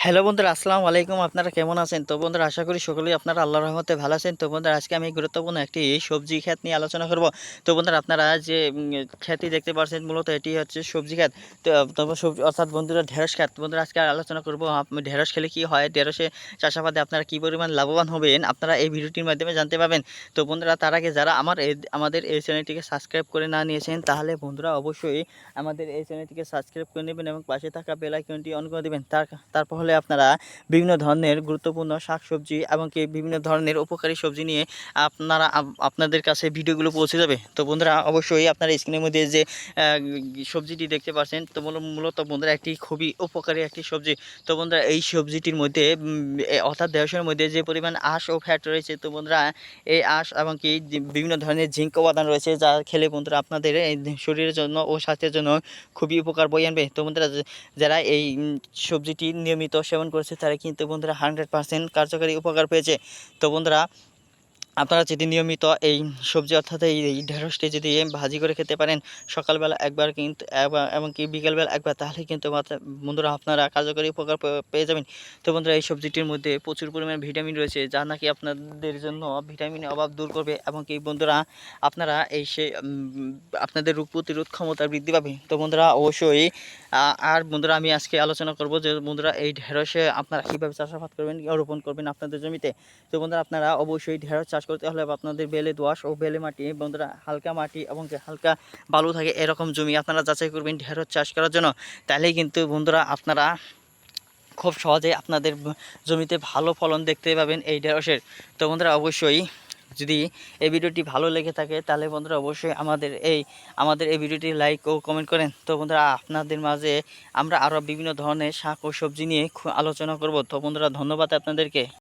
Hello বন্ধুরা, আসসালামু আলাইকুম। আপনারা কেমন আছেন? তো বন্ধুরা, আশা করি সকলেই আপনারা আল্লাহর রহমতে ভালো আছেন। তো বন্ধুরা, আজকে আমি গুরুত্বপূর্ণ একটি সবজি ক্ষেত নিয়ে আলোচনা করব। তো বন্ধুরা, আপনারা যে ক্ষেতটি দেখতে পাচ্ছেন, মূলত এটি হচ্ছে সবজি ক্ষেত। তো তারপর সবজি অর্থাৎ বন্ধুরা ঢেঁড়স ক্ষেত। বন্ধুরা, আজকে আলোচনা করব ঢেঁড়স খেলে কি হয়, ঢেঁড়সে চাষাবাদে আপনারা কি পরিমাণ লাভবান হবেন, আপনারা এই ভিডিওটির মাধ্যমে জানতে পারবেন। তো বন্ধুরা, তার আগে যারা আমাদের এই চ্যানেলটিকে সাবস্ক্রাইব করে না নিয়েছেন, তাহলে বন্ধুরা অবশ্যই আমাদের এই চ্যানেলটিকে সাবস্ক্রাইব করে নেবেন এবং পাশে থাকা বেল আইকনটি অন করে দেবেন। তারপর হলে আপনারা বিভিন্ন ধরনের গুরুত্বপূর্ণ শাকসবজি এবং কি বিভিন্ন ধরনের উপকারী সবজি নিয়ে আপনাদের কাছে ভিডিওগুলো পৌঁছে যাবে। তো বন্ধুরা, অবশ্যই আপনারা স্ক্রিনের মধ্যে যে সবজিটি দেখতে পাচ্ছেন, তো মূলত বন্ধুরা একটি খুবই উপকারী একটি সবজি। তো বন্ধুরা, এই সবজিটির মধ্যে অর্থাৎ ঢেঁড়সের মধ্যে যে পরিমাণ আঁশ ও ফ্যাট রয়েছে, তো বন্ধুরা এই আঁশ এবং কি বিভিন্ন ধরনের জিঙ্ক উপাদান রয়েছে, যা খেলে বন্ধুরা আপনাদের এই শরীরের জন্য ও স্বাস্থ্যের জন্য খুবই উপকার বয়ে আনবে। তো বন্ধুরা, যারা এই সবজিটি নিয়মিত সেবন করেছে, তারা কিন্তু বন্ধুরা 100% কার্যকারী উপকার পেয়েছে। তো বন্ধুরা, আপনারা যদি নিয়মিত এই সবজি অর্থাৎ এই ঢেঁড়সটি যদি ভাজি করে খেতে পারেন সকালবেলা একবার কিন্তু এবং কি বিকেলবেলা একবার, তাহলে কিন্তু বন্ধুরা আপনারা কার্যকরী উপকার পেয়ে যাবেন। তো বন্ধুরা, এই সবজিটির মধ্যে প্রচুর পরিমাণে ভিটামিন রয়েছে, যা নাকি আপনাদের জন্য ভিটামিনের অভাব দূর করবে এবং কি বন্ধুরা আপনারা আপনাদের রোগ প্রতিরোধ ক্ষমতা বৃদ্ধি পাবে। তো বন্ধুরা, অবশ্যই আর বন্ধুরা, আমি আজকে আলোচনা করব যে বন্ধুরা এই ঢেঁড়সে আপনারা কীভাবে চাষাবাদ করবেন, রোপণ করবেন আপনাদের জমিতে। তো বন্ধুরা, আপনারা অবশ্যই ঢেঁড়স চাষ করতে হলে আপনাদের বেলে দোআঁশ ও বেলে মাটি, বন্ধুরা হালকা মাটি এবং হালকা বালু থাকে এরকম জমি আপনারা যাচাই করবেন ঢেঁড়স চাষ করার জন্য। তাহলেই কিন্তু বন্ধুরা আপনারা খুব সহজে আপনাদের জমিতে ভালো ফলন দেখতে পাবেন এই ঢেঁড়সের। তো বন্ধুরা, অবশ্যই যদি এই ভিডিওটি ভালো লেগে থাকে, তাহলে বন্ধুরা অবশ্যই আমাদের এই ভিডিওটি লাইক ও কমেন্ট করেন। তো বন্ধুরা, আপনাদের মাঝে আমরা আরও বিভিন্ন ধরনের শাক ও সবজি নিয়ে আলোচনা করব। তো বন্ধুরা, ধন্যবাদ আপনাদেরকে।